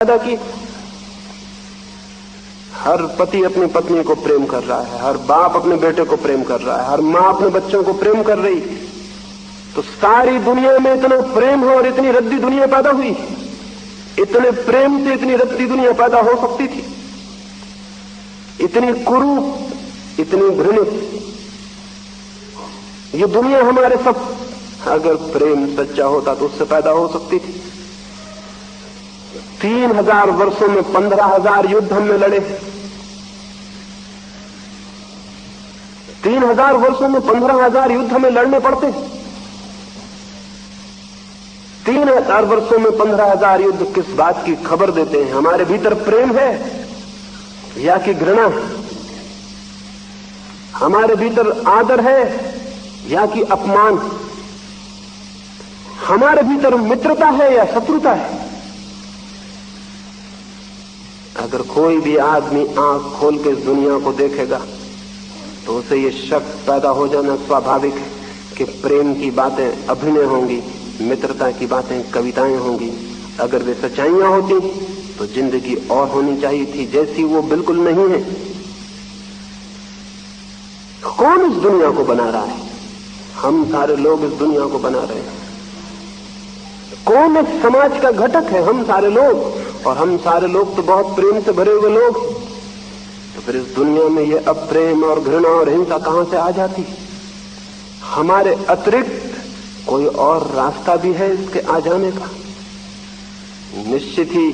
पैदा की। हर पति अपनी पत्नी को प्रेम कर रहा है, हर बाप अपने बेटे को प्रेम कर रहा है, हर माँ अपने बच्चों को प्रेम कर रही। तो सारी दुनिया में इतना प्रेम हो और इतनी रद्दी दुनिया पैदा हुई। इतने प्रेम से इतनी रद्दी दुनिया पैदा हो सकती थी, इतनी कुरूप, इतनी घृणित। ये दुनिया हमारे सब, अगर प्रेम सच्चा होता तो उससे पैदा हो सकती थी। 3000 वर्षों में 15,000 युद्ध हमने लड़े। 3000 वर्षों में 15,000 युद्ध हमें लड़ने पड़ते। 3000 वर्षों में 15,000 युद्ध किस बात की खबर देते हैं? हमारे भीतर प्रेम है या कि घृणा? हमारे भीतर आदर है या कि अपमान? हमारे भीतर मित्रता है या शत्रुता है? अगर कोई भी आदमी आंख खोल के इस दुनिया को देखेगा तो उसे ये शक पैदा हो जाना स्वाभाविक है कि प्रेम की बातें अभिनय होंगी, मित्रता की बातें कविताएं होंगी। अगर वे सच्चाइयां होती तो जिंदगी और होनी चाहिए थी, जैसी वो बिल्कुल नहीं है। कौन इस दुनिया को बना रहा है? हम सारे लोग इस दुनिया को बना रहे हैं। कौन इस समाज का घटक है? हम सारे लोग। और हम सारे लोग तो बहुत प्रेम से भरे हुए लोग। तो फिर इस दुनिया में ये अप्रेम और घृणा और हिंसा कहां से आ जाती? हमारे अतिरिक्त कोई और रास्ता भी है इसके आ जाने का? निश्चित ही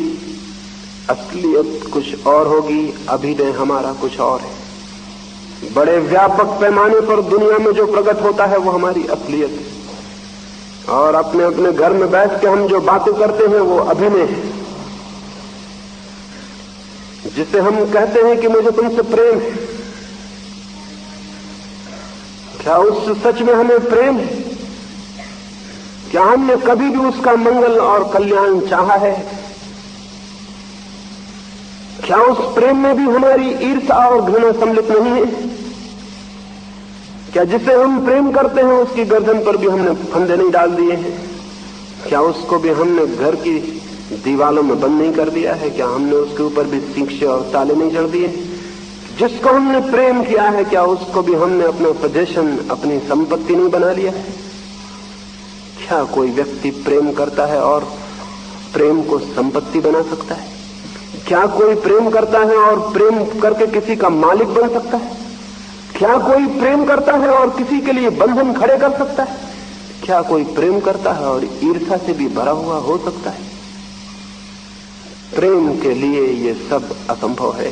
असलियत कुछ और होगी, अभिनय हमारा कुछ और है। बड़े व्यापक पैमाने पर दुनिया में जो प्रकट होता है वो हमारी असलियत है, और अपने अपने घर में बैठ के हम जो बातें करते हैं वो अभिनय है। जिसे हम कहते हैं कि मुझे तुमसे प्रेम है, क्या उस सच में हमें प्रेम है? क्या हमने कभी भी उसका मंगल और कल्याण चाहा है? क्या उस प्रेम में भी हमारी ईर्ष्या और घृणा सम्मिलित नहीं है? क्या जिसे हम प्रेम करते हैं उसकी गर्दन पर भी हमने फंदे नहीं डाल दिए हैं? क्या उसको भी हमने घर की दीवालों में बंद नहीं कर दिया है? क्या हमने उसके ऊपर भी सींचे और ताले नहीं चढ़ दिए? जिसको हमने प्रेम किया है, क्या उसको भी हमने अपना पोजीशन, अपनी संपत्ति नहीं बना लिया है? क्या कोई व्यक्ति प्रेम करता है और प्रेम को संपत्ति बना सकता है? क्या कोई प्रेम करता है और प्रेम करके किसी का मालिक बन सकता है? क्या कोई प्रेम करता है और किसी के लिए बंधन खड़े कर सकता है? क्या कोई प्रेम करता है और ईर्ष्या से भी भरा हुआ हो सकता है? प्रेम के लिए ये सब असंभव है।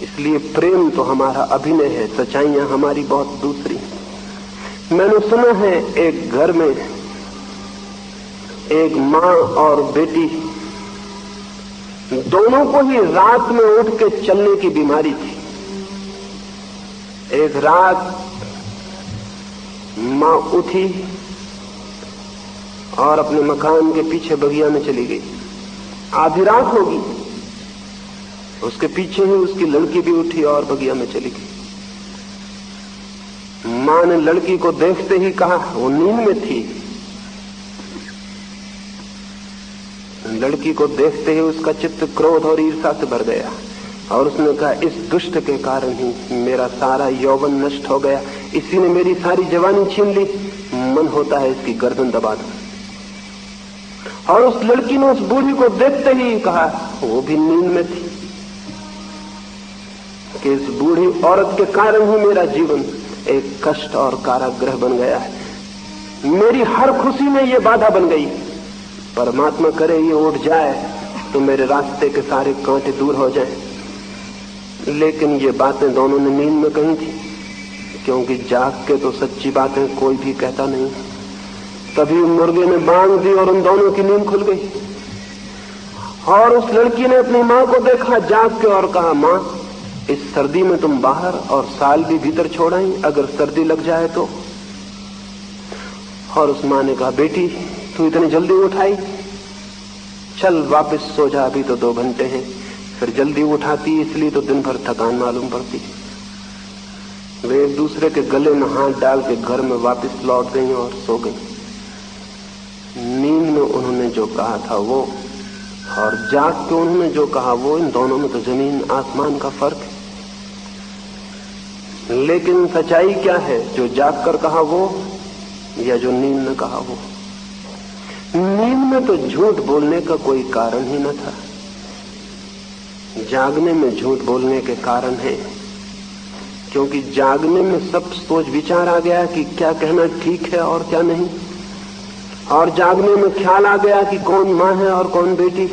इसलिए प्रेम तो हमारा अभिनय है, सच्चाइयां हमारी बहुत दूसरी। मैंने सुना है एक घर में एक मां और बेटी दोनों को ही रात में उठ के चलने की बीमारी थी। एक रात मां उठी और अपने मकान के पीछे बगिया में चली गई। आधी रात होगी, उसके पीछे ही उसकी लड़की भी उठी और बगिया में चली गई। मां ने लड़की को देखते ही कहा, वो नींद में थी। लड़की को देखते ही उसका चित्त क्रोध और ईर्ष्या से भर गया और उसने कहा, इस दुष्ट के कारण ही मेरा सारा यौवन नष्ट हो गया। इसी ने मेरी सारी जवानी छीन ली। मन होता है इसकी गर्दन दबा दूं। और उस लड़की ने उस बूढ़ी को देखते ही कहा, वो भी नींद में थी, कि इस बूढ़ी औरत के कारण ही मेरा जीवन एक कष्ट और कारागृह बन गया है। मेरी हर खुशी में ये बाधा बन गई। परमात्मा करे ये उठ जाए तो मेरे रास्ते के सारे कांटे दूर हो जाएं। लेकिन ये बातें दोनों ने नींद में कही थी, क्योंकि जाग के तो सच्ची बातें कोई भी कहता नहीं। तभी मुर्गे ने बांग दी और उन दोनों की नींद खुल गई। और उस लड़की ने अपनी मां को देखा जाग के और कहा, मां, इस सर्दी में तुम बाहर और साल भी भीतर छोड़ आई, अगर सर्दी लग जाए तो। और उस मां ने कहा, बेटी तू इतनी जल्दी उठाई, चल वापस सो जा, अभी तो 2 घंटे हैं। फिर जल्दी उठाती इसलिए तो दिन भर थकान मालूम पड़ती। वे एक दूसरे के गले में हाथ डाल के घर में वापस लौट गई और सो गई। नींद में उन्होंने जो कहा था वो और जाग के उन्होंने जो कहा वो, इन दोनों में तो जमीन आसमान का फर्क है। लेकिन सच्चाई क्या है, जो जाग कर कहा वो या जो नींद में कहा वो? नींद में तो झूठ बोलने का कोई कारण ही न था, जागने में झूठ बोलने के कारण है, क्योंकि जागने में सब सोच विचार आ गया कि क्या कहना ठीक है और क्या नहीं, और जागने में ख्याल आ गया कि कौन माँ है और कौन बेटी,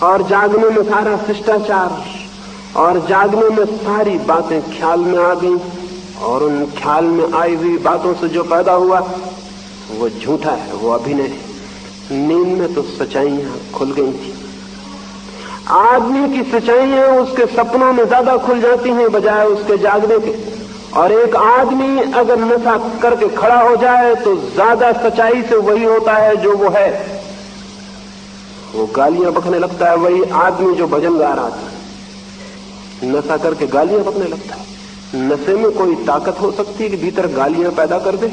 और जागने में सारा शिष्टाचार, और जागने में सारी बातें ख्याल में आ गई, और उन ख्याल में आई हुई बातों से जो पैदा हुआ वो झूठा है, वो अभिनय है। नींद में तो सच्चाइयां खुल गई थी। आदमी की सच्चाइयां उसके सपनों में ज्यादा खुल जाती हैं बजाय उसके जागने के। और एक आदमी अगर नशा करके खड़ा हो जाए तो ज्यादा सच्चाई से वही होता है जो वो है। वो गालियां बकने लगता है, वही आदमी जो भजन गा रहा था नशा करके गालियां बकने लगता है। नशे में कोई ताकत हो सकती है कि भीतर गालियां पैदा कर दे?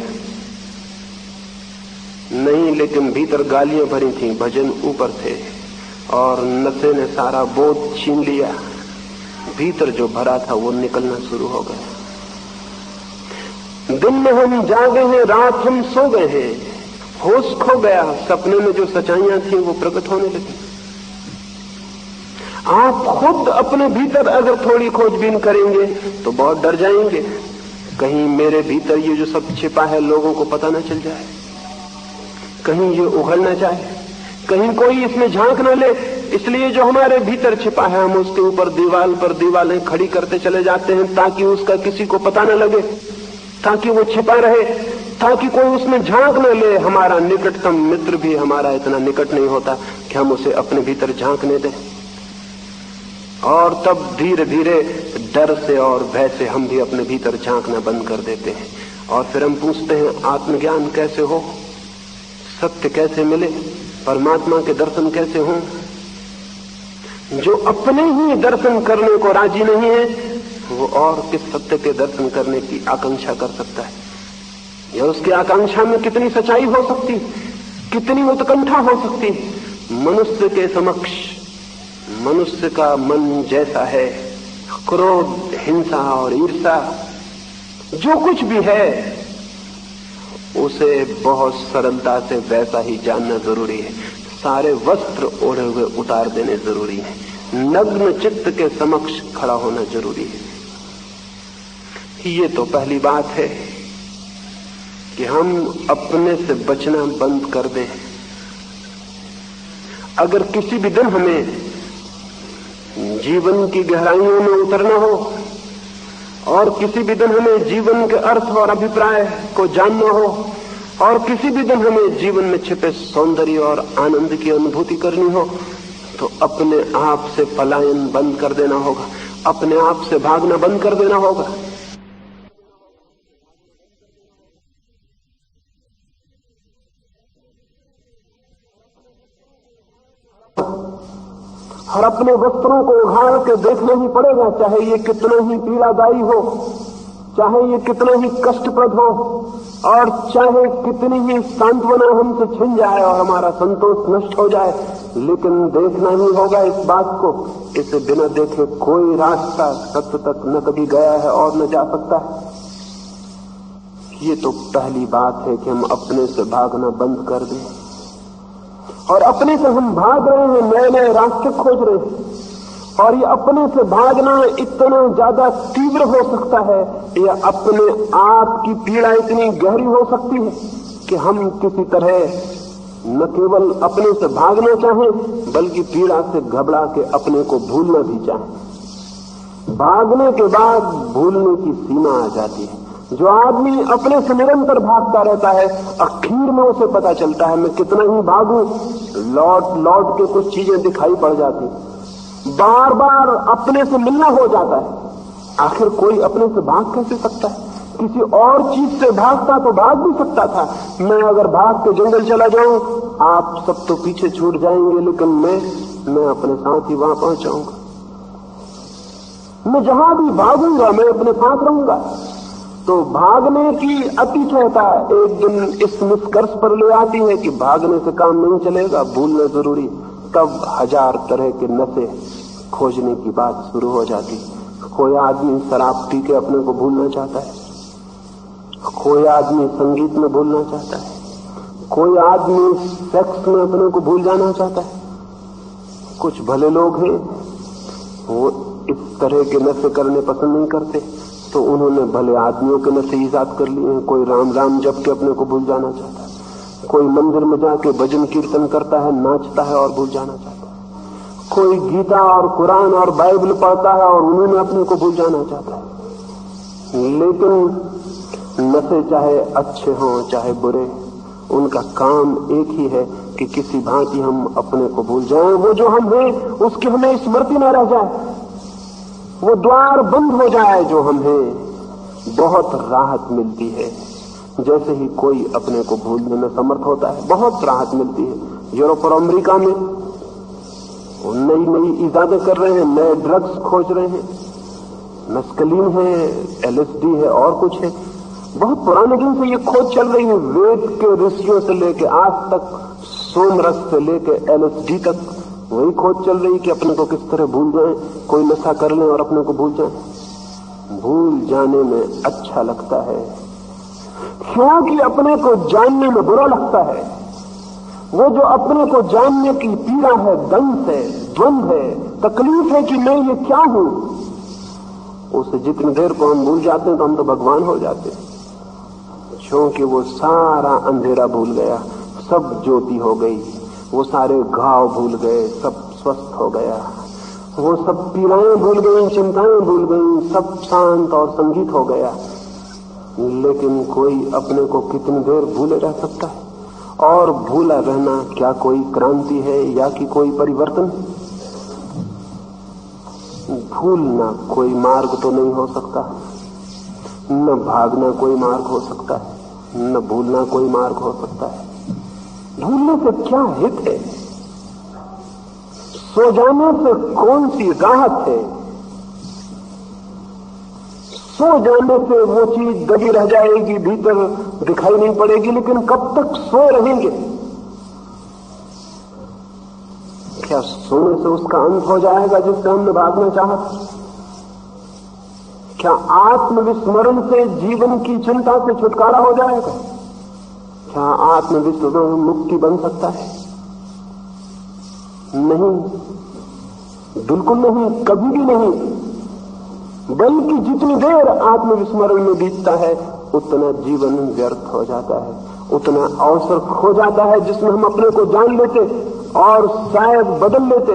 नहीं, लेकिन भीतर गालियां भरी थी, भजन ऊपर थे, और नशे ने सारा बोध छीन लिया। भीतर जो भरा था वो निकलना शुरू हो गया। दिन में हम जागे हैं, रात हम सो गए हैं, होश खो गया। सपने में जो सच्चाइयां थी वो प्रकट होने लगी। आप खुद अपने भीतर अगर थोड़ी खोजबीन करेंगे तो बहुत डर जाएंगे, कहीं मेरे भीतर ये जो सब छिपा है लोगों को पता न चल जाए, कहीं ये उघड़ न जाए, कहीं कोई इसमें झांक न ले। इसलिए जो हमारे भीतर छिपा है हम उसके ऊपर दीवाल पर दीवालें खड़ी करते चले जाते हैं ताकि उसका किसी को पता न लगे, ताकि वो छिपा रहे, ताकि कोई उसमें झांक न ले। हमारा निकटतम मित्र भी हमारा इतना निकट नहीं होता कि हम उसे अपने भीतर झांकने दें। और तब धीरे धीरे डर से और भय से हम भी अपने भीतर झांकना बंद कर देते हैं। और फिर हम पूछते हैं आत्मज्ञान कैसे हो, सत्य कैसे मिले, परमात्मा के दर्शन कैसे हों? जो अपने ही दर्शन करने को राजी नहीं है वो और किस सत्य के दर्शन करने की आकांक्षा कर सकता है? या उसकी आकांक्षा में कितनी सच्चाई हो सकती, कितनी उत्कंठा हो सकती? मनुष्य के समक्ष मनुष्य का मन जैसा है, क्रोध, हिंसा और ईर्ष्या जो कुछ भी है उसे बहुत सरलता से वैसा ही जानना जरूरी है। सारे वस्त्र ओढ़े हुए उतार देने जरूरी है, नग्न चित्त के समक्ष खड़ा होना जरूरी है। ये तो पहली बात है कि हम अपने से बचना बंद कर दें। अगर किसी भी दिन हमें जीवन की गहराइयों में उतरना हो और किसी भी दिन हमें जीवन के अर्थ और अभिप्राय को जानना हो और किसी भी दिन हमें जीवन में छिपे सौंदर्य और आनंद की अनुभूति करनी हो तो अपने आप से पलायन बंद कर देना होगा, अपने आप से भागना बंद कर देना होगा। और अपने वस्त्रों को उघाड़ के देखना ही पड़ेगा, चाहे ये कितना ही पीड़ादायी हो, चाहे ये कितना ही कष्टप्रद हो, और चाहे कितनी ही सांत्वना हमसे छिन जाए और हमारा संतोष नष्ट हो जाए, लेकिन देखना ही होगा इस बात को। इसे बिना देखे कोई रास्ता सत्य तक न कभी गया है और न जा सकता है। ये तो पहली बात है कि हम अपने से भागना बंद कर दें। और अपने से हम भाग रहे हैं, नए नए रास्ते खोज रहे हैं, और ये अपने से भागना इतना ज्यादा तीव्र हो सकता है, या अपने आप की पीड़ा इतनी गहरी हो सकती है कि हम किसी तरह न केवल अपने से भागना चाहें बल्कि पीड़ा से घबरा के अपने को भूलना भी चाहें। भागने के बाद भूलने की सीमा आ जाती है। जो आदमी अपने से निरंतर भागता रहता है, आखिर में उसे पता चलता है मैं कितना ही भागूं, लौट लौट के कुछ चीजें दिखाई पड़ जाती, बार बार अपने से मिलना हो जाता है। आखिर कोई अपने से भाग कैसे सकता है? किसी और चीज से भागता तो भाग भी सकता था। मैं अगर भाग के जंगल चला जाऊं, आप सब तो पीछे छूट जाएंगे, लेकिन मैं अपने साथ ही वहां पहुंच जाऊंगा। मैं जहां भी भागूंगा मैं अपने साथ रहूंगा। तो भागने की अतिशयता एक दिन इस निष्कर्ष पर ले आती है कि भागने से काम नहीं चलेगा, भूलना जरूरी। तब 1000 तरह के नशे खोजने की बात शुरू हो जाती। कोई आदमी शराब पी के अपने को भूलना चाहता है, कोई आदमी संगीत में भूलना चाहता है, कोई आदमी सेक्स में अपने को भूल जाना चाहता है। कुछ भले लोग हैं वो इस तरह के नशे करने पसंद नहीं करते, तो उन्होंने भले आदमियों के नशे ईजाद कर लिए हैं। कोई राम राम जप के अपने को भूल जाना चाहता है, कोई मंदिर में जाके भजन कीर्तन करता है, नाचता है और भूल जाना चाहता है, कोई गीता और कुरान और बाइबल पढ़ता है और उन्होंने अपने को भूल जाना चाहता है। लेकिन नशे चाहे अच्छे हों चाहे बुरे, उनका काम एक ही है कि किसी भांति हम अपने को भूल जाएं। वो जो हम हैं उसकी हमें स्मृति न रह जाए, वो द्वार बंद हो जाए जो हम हैं। बहुत राहत मिलती है जैसे ही कोई अपने को भूलने में समर्थ होता है, बहुत राहत मिलती है। यूरोप और अमेरिका में नई नई इजादें कर रहे हैं, नए ड्रग्स खोज रहे हैं, मस्कलीन है, एलएसडी है और कुछ है। बहुत पुराने दिन से ये खोज चल रही है, वेद के ऋषियों से लेके आज तक, सोमरस से लेके एलएसडी तक वही खोज चल रही कि अपने को किस तरह भूल जाए। कोई नशा कर ले और अपने को भूल जाए। भूल जाने में अच्छा लगता है क्योंकि अपने को जानने में बुरा लगता है। वो जो अपने को जानने की पीड़ा है, दंश है, द्वंद है, तकलीफ है कि मैं ये क्या हूं, उसे जितनी देर को हम भूल जाते हैं तो हम तो भगवान हो जाते हैं। क्योंकि वो सारा अंधेरा भूल गया, सब ज्योति हो गई, वो सारे घाव भूल गए, सब स्वस्थ हो गया, वो सब पीड़ाएं भूल गई, चिंताएं भूल गई, सब शांत और संगीत हो गया। लेकिन कोई अपने को कितनी देर भूले रह सकता है? और भूला रहना क्या कोई क्रांति है या कि कोई परिवर्तन? भूलना कोई मार्ग तो नहीं हो सकता, न भागना कोई मार्ग हो सकता है, न भूलना कोई मार्ग हो सकता है। भूलने से क्या हित है? सो जाने से कौन सी राहत है? सो जाने से वो चीज दबी रह जाएगी, भीतर दिखाई नहीं पड़ेगी, लेकिन कब तक सो रहेंगे? क्या सोने से उसका अंत हो जाएगा जिससे हमने भागना चाहा? क्या आत्मविस्मरण से जीवन की चिंता से छुटकारा हो जाएगा? क्या आत्मविस्मरण मुक्ति बन सकता है? नहीं, बिल्कुल नहीं, कभी भी नहीं। बल्कि जितनी देर आत्मविस्मरण में बीतता है उतना जीवन व्यर्थ हो जाता है, उतना अवसर खो जाता है जिसमें हम अपने को जान लेते और शायद बदल लेते,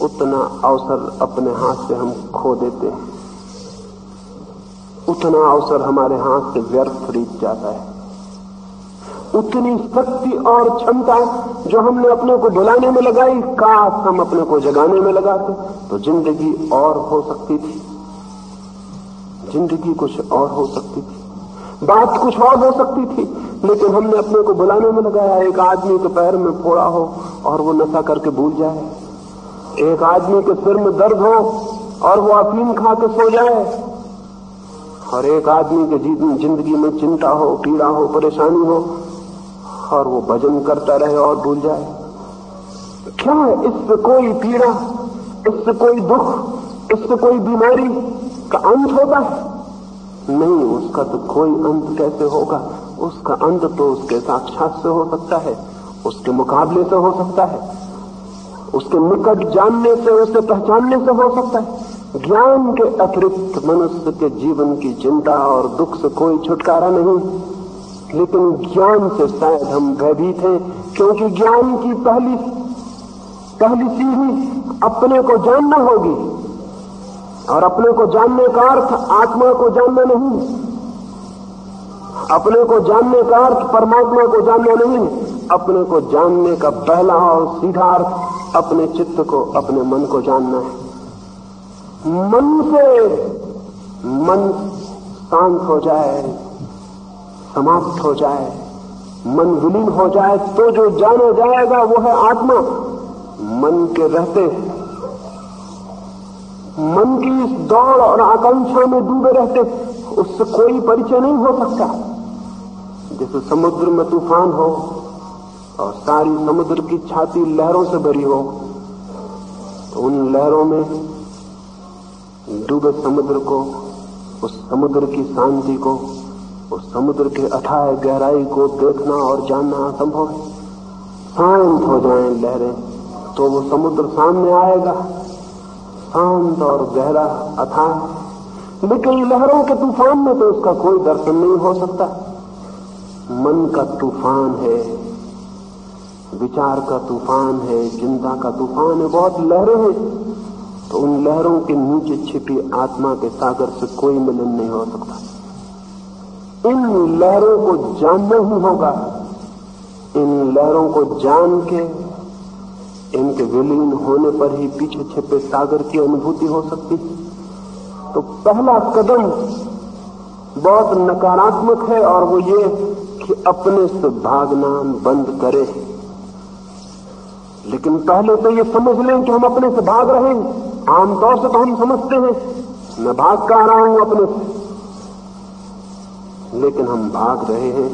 उतना अवसर अपने हाथ से हम खो देते हैं, उतना अवसर हमारे हाथ से व्यर्थ बीत जाता है। उतनी शक्ति और क्षमता जो हमने अपने को बुलाने में लगाई, काश हम अपने को जगाने में लगाते तो जिंदगी और हो सकती थी, जिंदगी कुछ और हो सकती थी, बात कुछ और हो सकती थी। लेकिन हमने अपने को बुलाने में लगाया। एक आदमी के पैर में फोड़ा हो और वो नशा करके भूल जाए, एक आदमी के सिर में दर्द हो और वो अफीम खा के सो जाए, और एक आदमी के जिंदगी में चिंता हो, पीड़ा हो, परेशानी हो और वो भजन करता रहे और भूल जाए। क्या है इससे कोई पीड़ा, इससे कोई दुख, इससे कोई बीमारी का अंत होता है? नहीं, उसका तो कोई अंत कैसे होगा? उसका अंत तो उसके साक्षात से हो सकता है, उसके मुकाबले से हो सकता है, उसके निकट जानने से, उसे पहचानने से हो सकता है। ज्ञान के अतिरिक्त मनुष्य के जीवन की चिंता और दुख से कोई छुटकारा नहीं। लेकिन ज्ञान से शायद हम भयभीत हैं, क्योंकि ज्ञान की पहली सीढ़ी अपने को जानना होगी, और अपने को जानने का अर्थ आत्मा को जानना नहीं, अपने को जानने का अर्थ परमात्मा को जानना नहीं। अपने को जानने का पहला और सीधा अर्थ अपने चित्त को, अपने मन को जानना है। मन से मन शांत हो जाए, समाप्त हो जाए, मन विलीन हो जाए तो जो जाना जाएगा वो है आत्मा। मन के रहते, मन की इस दौड़ और आकांक्षा में डूबे रहते उससे कोई परिचय नहीं हो सकता। जैसे समुद्र में तूफान हो और सारी समुद्र की छाती लहरों से भरी हो, तो उन लहरों में डूबे समुद्र को, उस समुद्र की शांति को, उस समुद्र के अथाह गहराई को देखना और जानना असंभव है। शांत हो जाएं लहरें तो वो समुद्र सामने आएगा, शांत और गहरा अथाह। लेकिन लहरों के तूफान में तो उसका कोई दर्शन नहीं हो सकता। मन का तूफान है, विचार का तूफान है, चिंता का तूफान है, बहुत लहरें हैं। तो उन लहरों के नीचे छिपी आत्मा के सागर से कोई मिलन नहीं हो सकता। इन लहरों को जानना ही होगा। इन लहरों को जान के इनके विलीन होने पर ही पीछे छिपे सागर की अनुभूति हो सकती। तो पहला कदम बहुत नकारात्मक है और वो ये कि अपने से भागना बंद करे। लेकिन पहले तो ये समझ लें कि हम अपने से भाग रहे हैं। आमतौर से तो हम समझते हैं मैं भाग कर रहा हूं अपने से, लेकिन हम भाग रहे हैं।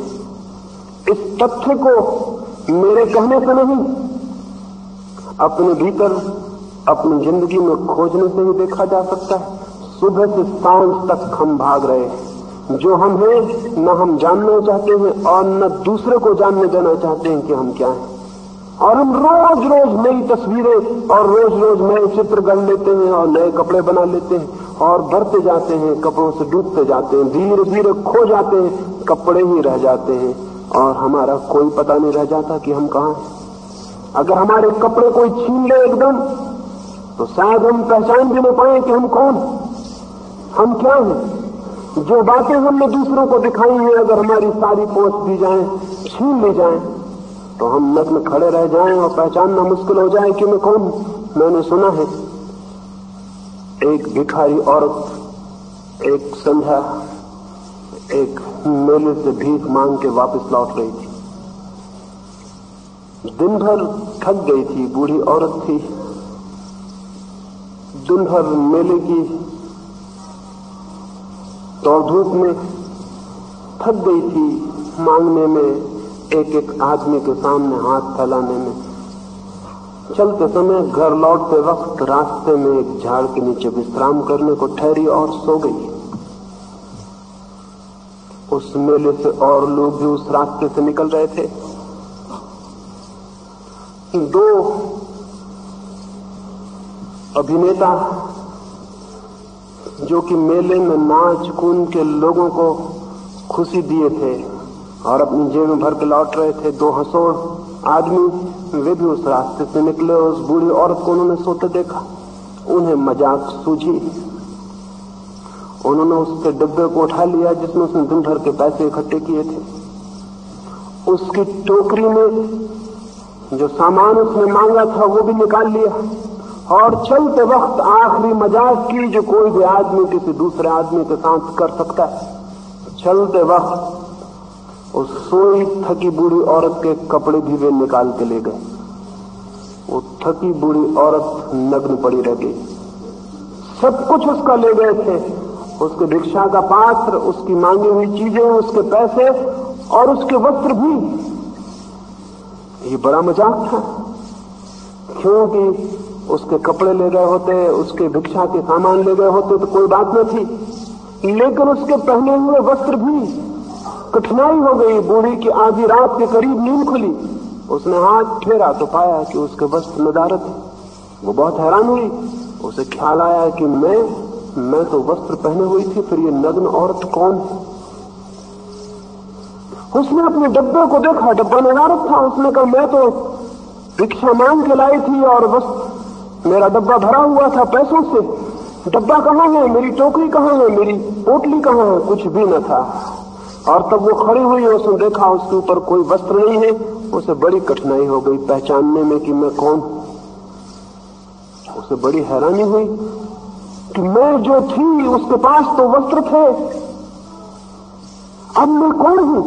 इस तथ्य को मेरे कहने से नहीं, अपने भीतर अपनी जिंदगी में खोजने से ही देखा जा सकता है। सुबह से सांझ तक हम भाग रहे हैं। जो हम हैं न हम जानना चाहते हैं और न दूसरे को जानने देना चाहते हैं कि हम क्या हैं। और हम रोज रोज नई तस्वीरें और रोज रोज नए चित्र गढ़ लेते हैं और नए कपड़े बना लेते हैं और बढ़ते जाते हैं, कपड़ों से डूबते जाते हैं, धीरे धीरे खो जाते हैं, कपड़े ही रह जाते हैं और हमारा कोई पता नहीं रह जाता कि हम कहाँ हैं। अगर हमारे कपड़े कोई छीन ले एकदम, तो शायद हम पहचान भी न पाए कि हम कौन, हम क्या हैं। जो बातें हमने दूसरों को दिखाई हैं, अगर हमारी सारी पोंछ दी जाए, छीन ली जाए, तो हम नग्न खड़े रह जाएं और पहचानना मुश्किल हो जाए कि मैं कौन। मैंने सुना है एक भिखारी औरत एक संध्या एक मेले से भीख मांग के वापस लौट रही थी। दिन भर थक गई थी, बूढ़ी औरत थी, दिन भर मेले की दौड़ धूप में थक गई थी, मांगने में, एक एक आदमी के सामने हाथ फैलाने में। चलते समय घर लौटते वक्त रास्ते में एक झाड़ के नीचे विश्राम करने को ठहरी और सो गई। उस मेले से और लोग भी उस रास्ते से निकल रहे थे। दो अभिनेता जो कि मेले में नाच कूद के लोगों को खुशी दिए थे और अपनी जेब में भर के लौट रहे थे, दो हंसोड़ आदमी, वे भी उस रास्ते से निकले। उस बूढ़ी औरत को उन्होंने सोते देखा। उन्हें मजाक सूझी। उन्होंने उसके डिब्बे को उठा लिया जिसमें उसने दिन भर के पैसे इकट्ठे किए थे। उसकी टोकरी में जो सामान उसने मांगा था वो भी निकाल लिया और चलते वक्त आखिरी मजाक की जो कोई भी आदमी किसी दूसरे आदमी के साथ कर सकता है। चलते वक्त उस सोई थकी बूढ़ी औरत के कपड़े भी वे निकाल के ले गए। वो थकी बूढ़ी औरत नग्न पड़ी रह गई। सब कुछ उसका ले गए थे, उसके भिक्षा का पात्र, उसकी मांगी हुई चीजें, उसके पैसे और उसके वस्त्र भी। ये बड़ा मजाक था, क्योंकि उसके कपड़े ले गए होते, उसके भिक्षा के सामान ले गए होते तो कोई बात न थी, लेकिन उसके पहने हुए वस्त्र भी। कठिनाई हो गई। बूढ़ी की आधी रात के करीब नींद खुली। उसने हाथ फेरा तो पाया कि उसके वस्त्र नदारत है। वो बहुत हैरान हुई। उसे ख्याल आया कि मैं तो वस्त्र पहने हुई थी, फिर ये नग्न औरत कौन है। उसने अपने डब्बे को देखा, डब्बा नदारत था। उसने कहा मैं तो भिक्षा मांग के लाई थी और वस्त्र, मेरा डब्बा भरा हुआ था पैसों से। डब्बा कहाँ है, मेरी टोकरी कहाँ है, मेरी पोटली कहाँ है? कुछ भी न था। और तब वो खड़ी हुई, उसने देखा उसके ऊपर कोई वस्त्र नहीं है। उसे बड़ी कठिनाई हो गई पहचानने में कि मैं कौन। उसे बड़ी हैरानी हुई कि मैं जो थी उसके पास तो वस्त्र थे, अब मैं कौन हूं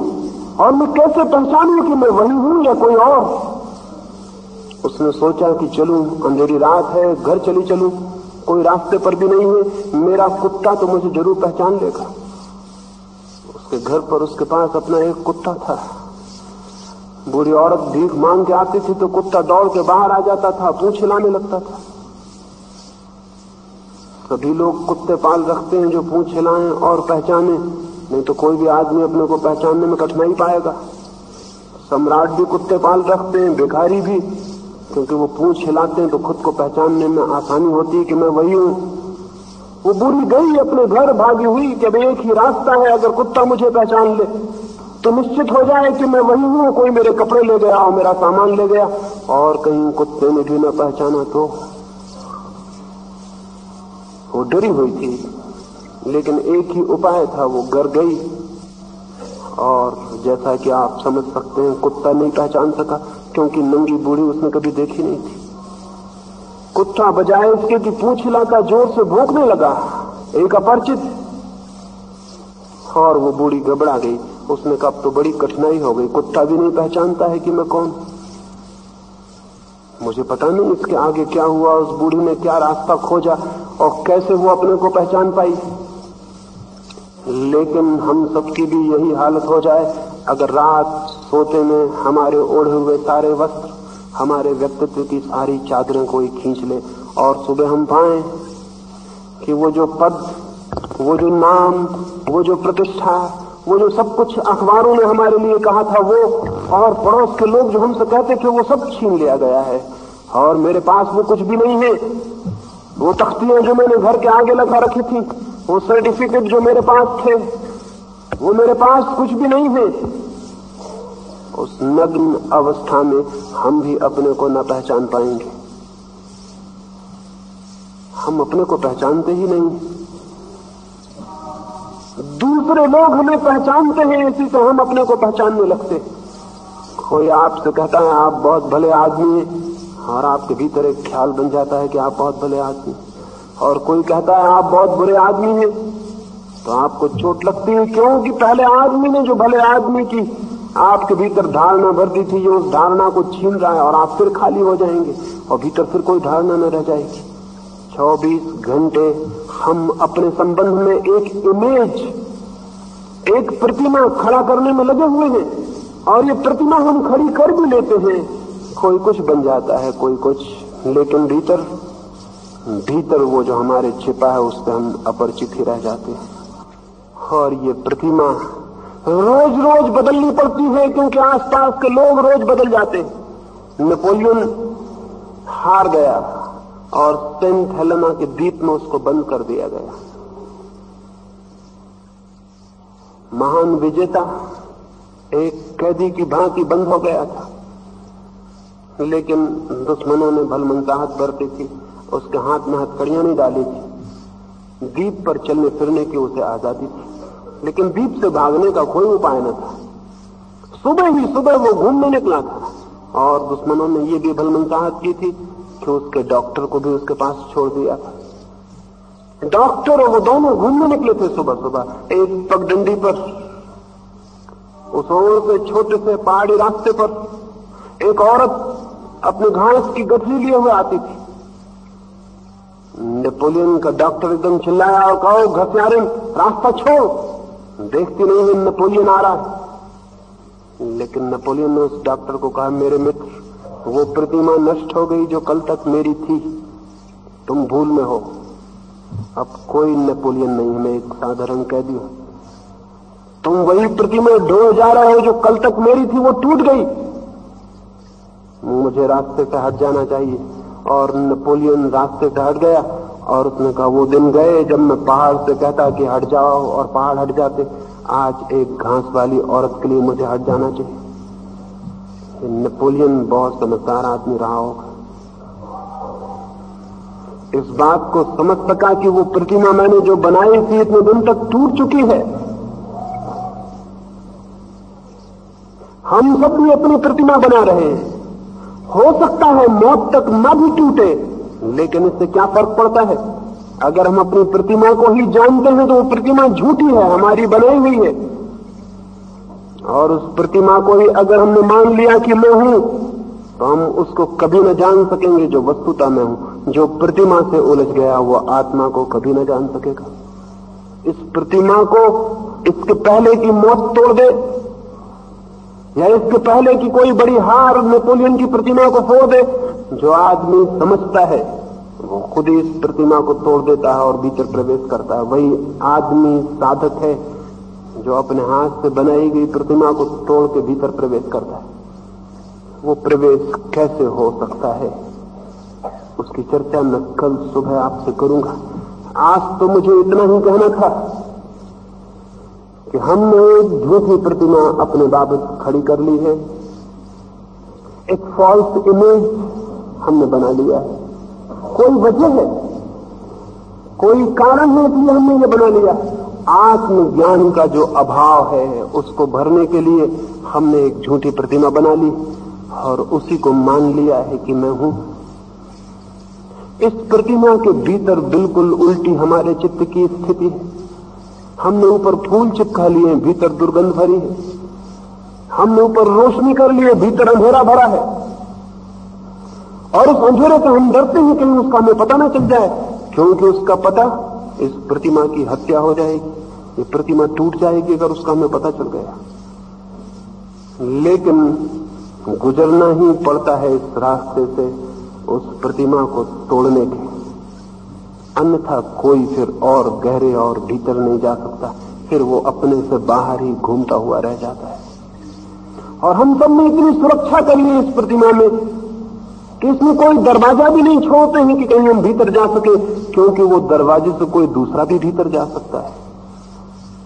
और मैं कैसे पहचानूं कि मैं वही हूं या कोई और। उसने सोचा कि चलूं, अंधेरी रात है, घर चली चलूं, कोई रास्ते पर भी नहीं है, मेरा कुत्ता तो मुझे जरूर पहचान लेगा। घर पर उसके पास अपना एक कुत्ता था। बूढ़ी औरत भीख मांग के आती थी तो कुत्ता दौड़ के बाहर आ जाता था, पूंछ हिलाने लगता था। सभी लोग कुत्ते पाल रखते हैं जो पूंछ हिलाएं और पहचाने, नहीं तो कोई भी आदमी अपने को पहचानने में कठिनाई पाएगा। सम्राट भी कुत्ते पाल रखते हैं, भिखारी भी, क्योंकि वो पूंछ हिलाते हैं तो खुद को पहचानने में आसानी होती है कि मैं वही हूं। वो बूढ़ी गई अपने घर, भागी हुई कि अब एक ही रास्ता है, अगर कुत्ता मुझे पहचान ले तो निश्चित हो जाए कि मैं वही हूं। कोई मेरे कपड़े ले गया और मेरा सामान ले गया, और कहीं कुत्ते ने भी न पहचाना तो। वो डरी हुई थी, लेकिन एक ही उपाय था, वो घर गई। और जैसा कि आप समझ सकते हैं, कुत्ता नहीं पहचान सका, क्योंकि नंगी बूढ़ी उसने कभी देखी नहीं थी। कुत्ता बजाय उसके कि पूंछ हिलाता जोर से भौंकने लगा, एक अपरिचित, और वो बूढ़ी घबरा गई। उसने कहा अब तो बड़ी कठिनाई हो गई, कुत्ता भी नहीं पहचानता है कि मैं कौन। मुझे पता नहीं इसके आगे क्या हुआ, उस बूढ़ी ने क्या रास्ता खोजा और कैसे वो अपने को पहचान पाई। लेकिन हम सबकी भी यही हालत हो जाए अगर रात सोते में हमारे ओढ़े हुए सारे वस्त्र, हमारे व्यक्तित्व की सारी चादरें कोई खींच ले, और सुबह हम पाएं कि वो जो पद, वो जो नाम, वो जो प्रतिष्ठा, वो जो सब कुछ अखबारों ने हमारे लिए कहा था, वो और पड़ोस के लोग जो हमसे कहते थे, वो सब छीन लिया गया है। और मेरे पास वो कुछ भी नहीं है। वो तख्तियां जो मैंने घर के आगे लगा रखी थी, वो सर्टिफिकेट जो मेरे पास थे, वो मेरे पास कुछ भी नहीं है। उस नग्न अवस्था में हम भी अपने को न पहचान पाएंगे। हम अपने को पहचानते ही नहीं, दूसरे लोग हमें पहचानते हैं, इसी से हम अपने को पहचानने लगते। कोई आपसे कहता है आप बहुत भले आदमी हैं, और आपके भीतर एक ख्याल बन जाता है कि आप बहुत भले आदमी। और कोई कहता है आप बहुत बुरे आदमी हैं, तो आपको चोट लगती है। क्योंकि पहले आदमी ने जो भले आदमी की आपके भीतर धारणा भर दी थी, ये उस धारणा को छीन रहा है, और आप फिर खाली हो जाएंगे और भीतर फिर कोई धारणा न रह जाएगी। 24 घंटे हम अपने संबंध में एक इमेज, एक प्रतिमा खड़ा करने में लगे हुए हैं, और ये प्रतिमा हम खड़ी कर भी लेते हैं। कोई कुछ बन जाता है, कोई कुछ, लेकिन भीतर वो जो हमारे छिपा है उससे हम अपरिचित ही रह जाते हैं। और ये प्रतिमा रोज रोज बदलनी पड़ती है, क्योंकि आसपास के लोग रोज बदल जाते हैं। नेपोलियन हार गया और सेंट हेलेना के द्वीप में उसको बंद कर दिया गया। महान विजेता एक कैदी की भांति बंद हो गया था, लेकिन दुश्मनों ने भलमनसाहट बरती थी, उसके हाथ में हथकड़ियां नहीं डाली थी। द्वीप पर चलने फिरने की उसे आजादी थी, लेकिन द्वीप से भागने का कोई उपाय न था। सुबह वो घूमने निकला था, और दुश्मनों ने ये भी भलमनसाहट की थी कि उसके डॉक्टर को भी उसके पास छोड़ दिया था। डॉक्टर और वो दोनों घूमने निकले थे सुबह एक पगडंडी पर। उस ओर से छोटे से पहाड़ी रास्ते पर एक औरत अपने घास की गठरी लिए हुए आती थी। नेपोलियन का डॉक्टर एकदम चिल्लाया और कहो, घसियारे रास्ता छोड़, देखती नहीं है नेपोलियन आ रहा है। लेकिन नेपोलियन ने उस डॉक्टर को कहा, मेरे मित्र, वो प्रतिमा नष्ट हो गई जो कल तक मेरी थी, तुम भूल में हो। अब कोई नेपोलियन नहीं, मैं एक साधारण कैदी हूं। तुम वही प्रतिमा ढो जा रहे हो जो कल तक मेरी थी, वो टूट गई, मुझे रास्ते से हट जाना चाहिए। और नेपोलियन रास्ते से हट गया, और उसने कहा, वो दिन गए जब मैं पहाड़ से कहता कि हट जाओ और पहाड़ हट जाते। आज एक घास वाली औरत के लिए मुझे हट जाना चाहिए। नेपोलियन बहुत समझदार आदमी रहा होगा, इस बात को समझ सका कि वो प्रतिमा मैंने जो बनाई थी इतने दिन तक टूट चुकी है। हम सब भी अपनी प्रतिमा बना रहे हैं। हो सकता है मौत तक न भी टूटे, लेकिन इससे क्या फर्क पड़ता है? अगर हम अपनी प्रतिमा को ही जानते हैं तो वो प्रतिमा झूठी है, हमारी बनाई हुई है। और उस प्रतिमा को ही अगर हमने मान लिया कि मैं हूं, तो हम उसको कभी न जान सकेंगे जो वस्तुतः मैं हूं। जो प्रतिमा से उलझ गया वो आत्मा को कभी न जान सकेगा। इस प्रतिमा को इसके पहले की मौत तोड़ दे, या इसके पहले कि कोई बड़ी हार नेपोलियन की प्रतिमा को फोड़ दे, जो आदमी समझता है वो खुद ही इस प्रतिमा को तोड़ देता है और भीतर प्रवेश करता है। वही आदमी साधक है जो अपने हाथ से बनाई गई प्रतिमा को तोड़ के भीतर प्रवेश करता है। वो प्रवेश कैसे हो सकता है, उसकी चर्चा मैं कल सुबह आपसे करूंगा। आज तो मुझे इतना ही कहना था कि हमने एक झूठी प्रतिमा अपने बाबत खड़ी कर ली है, एक फॉल्स इमेज हमने बना लिया है। कोई वजह है, कोई कारण है इसलिए हमने ये बना लिया। आत्मज्ञान का जो अभाव है उसको भरने के लिए हमने एक झूठी प्रतिमा बना ली और उसी को मान लिया है कि मैं हूं। इस प्रतिमा के भीतर बिल्कुल उल्टी हमारे चित्त की स्थिति है। हमने ऊपर फूल चिपका लिए, भीतर दुर्गंध भरी है। हमने ऊपर रोशनी कर लिए, भीतर अंधेरा भरा है। और उस अंधेरे से हम डरते हैं कहीं उसका हमें पता न चल जाए, क्योंकि उसका पता इस प्रतिमा की हत्या हो जाएगी, ये प्रतिमा टूट जाएगी अगर उसका हमें पता चल गया। लेकिन गुजरना ही पड़ता है इस रास्ते से उस प्रतिमा को तोड़ने के, अन्यथा कोई फिर और गहरे और भीतर नहीं जा सकता, फिर वो अपने से बाहर ही घूमता हुआ रह जाता है। और हम सब ने इतनी सुरक्षा कर ली इस प्रतिमा में कि इसमें कोई दरवाजा भी नहीं छोड़ते हैं कि कहीं हम भीतर जा सके, क्योंकि वो दरवाजे से कोई दूसरा भी भीतर जा सकता है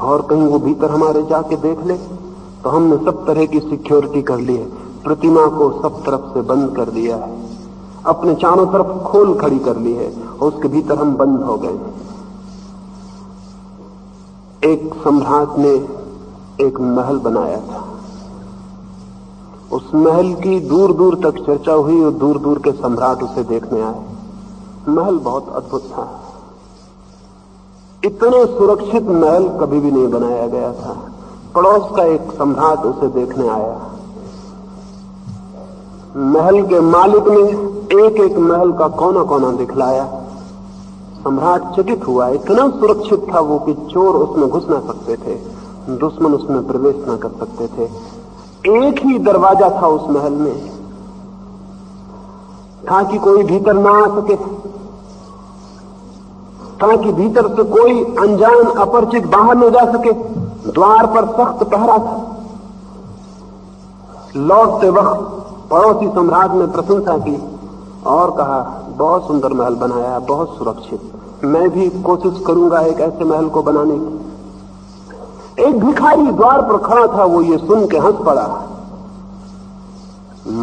और कहीं वो भीतर हमारे जाके देख ले। तो हमने सब तरह की सिक्योरिटी कर ली है, प्रतिमा को सब तरफ से बंद कर दिया है, अपने चारों तरफ खोल खड़ी कर ली है और उसके भीतर हम बंद हो गए। एक सम्राट ने एक महल बनाया था, उस महल की दूर दूर तक चर्चा हुई और दूर दूर के सम्राट उसे देखने आए। महल बहुत अद्भुत था, इतने सुरक्षित महल कभी भी नहीं बनाया गया था। पड़ोस का एक सम्राट उसे देखने आया। महल के मालिक ने एक एक महल का कोना कोना दिखलाया। सम्राट चकित हुआ, इतना सुरक्षित था वो कि चोर उसमें घुस ना सकते थे, दुश्मन उसमें प्रवेश ना कर सकते थे। एक ही दरवाजा था उस महल में, ताकि कोई भीतर ना आ सके, ताकि भीतर से कोई अनजान अपरिचित बाहर न जा सके। द्वार पर सख्त पहरा था। लौटते वक्त पड़ोसी सम्राट ने प्रशंसा की और कहा, बहुत सुंदर महल बनाया, बहुत सुरक्षित। मैं भी कोशिश करूंगा एक ऐसे महल को बनाने की। एक भिखारी द्वार पर खड़ा था, वो ये सुन के हंस पड़ा।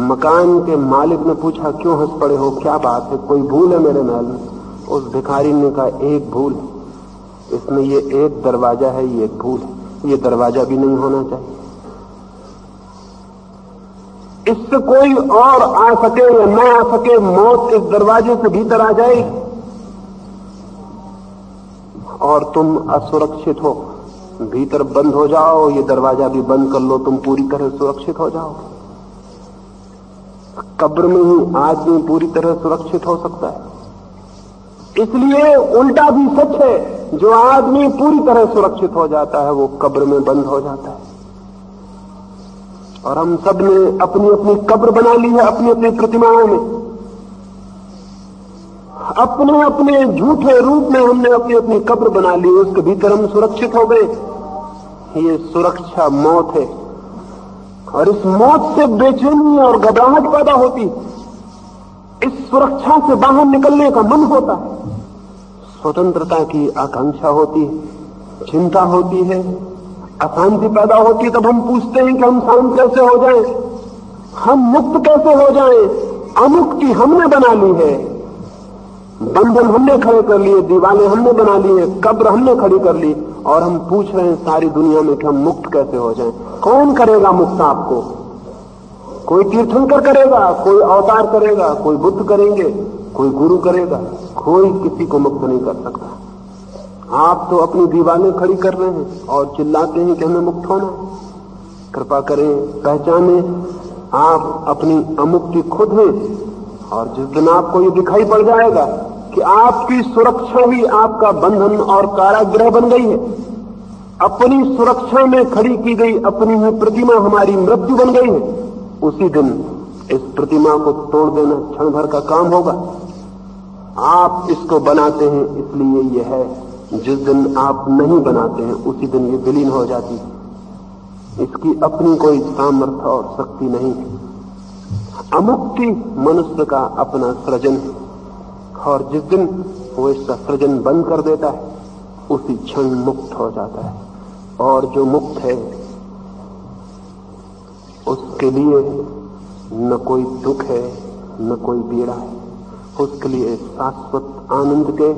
मकान के मालिक ने पूछा, क्यों हंस पड़े हो, क्या बात है, कोई भूल है मेरे महल में? उस भिखारी ने कहा, एक भूल, इसमें ये एक दरवाजा है, ये एक भूल है, ये दरवाजा भी नहीं होना चाहिए। इससे कोई और आ सके या न आ सके, मौत इस दरवाजे से भीतर आ जाएगी और तुम असुरक्षित हो। भीतर बंद हो जाओ, ये दरवाजा भी बंद कर लो, तुम पूरी तरह सुरक्षित हो जाओगे। कब्र में ही आदमी पूरी तरह सुरक्षित हो सकता है। इसलिए उल्टा भी सच है, जो आदमी पूरी तरह सुरक्षित हो जाता है वो कब्र में बंद हो जाता है। और हम सब ने अपनी अपनी कब्र बना ली है, अपनी अपनी प्रतिमाओं में, अपने अपने झूठे रूप में हमने अपनी अपनी कब्र बना ली, उसके भीतर हम सुरक्षित हो गए। ये सुरक्षा मौत है और इस मौत से बेचैनी और घबराहट पैदा होती। इस सुरक्षा से बाहर निकलने का मन होता है, स्वतंत्रता की आकांक्षा होती है, चिंता होती है, अशांति पैदा होती है। तब हम पूछते हैं कि हम शांत कैसे हो जाएं, हम मुक्त कैसे हो जाएं। अमुक्ति हमने बना ली है, बंधन हमने खड़े कर लिए, दीवारें हमने बना ली है, कब्र हमने खड़ी कर ली और हम पूछ रहे हैं सारी दुनिया में कि हम मुक्त कैसे हो जाएं। कौन करेगा मुक्त आपको? कोई तीर्थंकर करेगा, कोई अवतार करेगा, कोई बुद्ध करेंगे, कोई गुरु करेगा, कोई किसी को मुक्त नहीं कर सकता। आप तो अपनी दीवारें खड़ी कर रहे हैं और चिल्लाते हैं कि हमें मुक्त होना है। कृपा करें, पहचाने आप अपनी अमुक्ति खुद हैं। और जिस दिन आपको ये दिखाई पड़ जाएगा कि आपकी सुरक्षा ही आपका बंधन और कारागृह बन गई है, अपनी सुरक्षा में खड़ी की गई अपनी ही प्रतिमा हमारी मृत्यु बन गई है, उसी दिन इस प्रतिमा को तोड़ देना क्षण भर का काम होगा। आप इसको बनाते हैं इसलिए ये है, जिस दिन आप नहीं बनाते हैं उसी दिन ये विलीन हो जाती है। इसकी अपनी कोई सामर्थ्य और शक्ति नहीं है। अमुक्ति मनुष्य का अपना सृजन है, और जिस दिन वो इसका सृजन बंद कर देता है उसी क्षण मुक्त हो जाता है। और जो मुक्त है उसके लिए न कोई दुख है न कोई पीड़ा है, उसके लिए शाश्वत आनंद के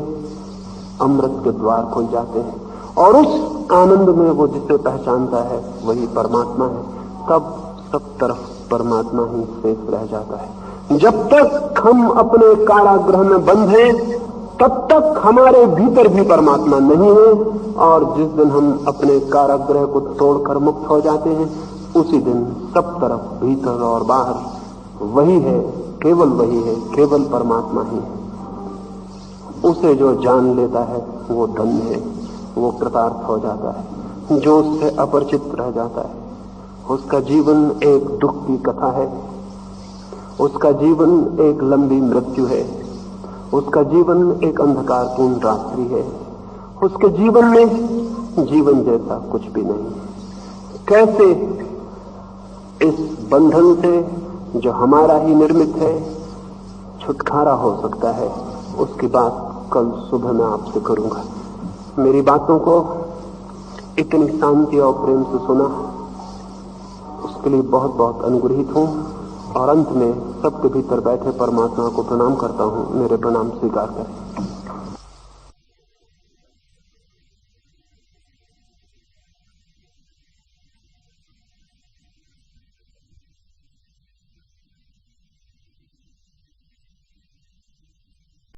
अमृत के द्वार खुल जाते हैं, और उस आनंद में वो जिसे पहचानता है वही परमात्मा है। तब सब तरफ परमात्मा ही शेष रह जाता है। जब तक हम अपने कारागृह में बंद हैं तब तक हमारे भीतर भी परमात्मा नहीं है, और जिस दिन हम अपने कारागृह को तोड़कर मुक्त हो जाते हैं उसी दिन सब तरफ भीतर और बाहर वही है, केवल वही है, केवल परमात्मा ही है। उसे जो जान लेता है वो धन्य है, वो कृतार्थ हो जाता है। जो उससे अपरिचित रह जाता है उसका जीवन एक दुख की कथा है, उसका जीवन एक लंबी मृत्यु है, उसका जीवन एक अंधकारपूर्ण रात्रि है, उसके जीवन में जीवन जैसा कुछ भी नहीं। कैसे इस बंधन से जो हमारा ही निर्मित है छुटकारा हो सकता है, उसकी बात कल सुबह मैं आपसे करूंगा। मेरी बातों को इतनी शांति और प्रेम से सुना, उसके लिए बहुत बहुत अनुग्रहित हूं, और अंत में सबके भीतर बैठे परमात्मा को प्रणाम करता हूं। मेरे प्रणाम स्वीकार करें।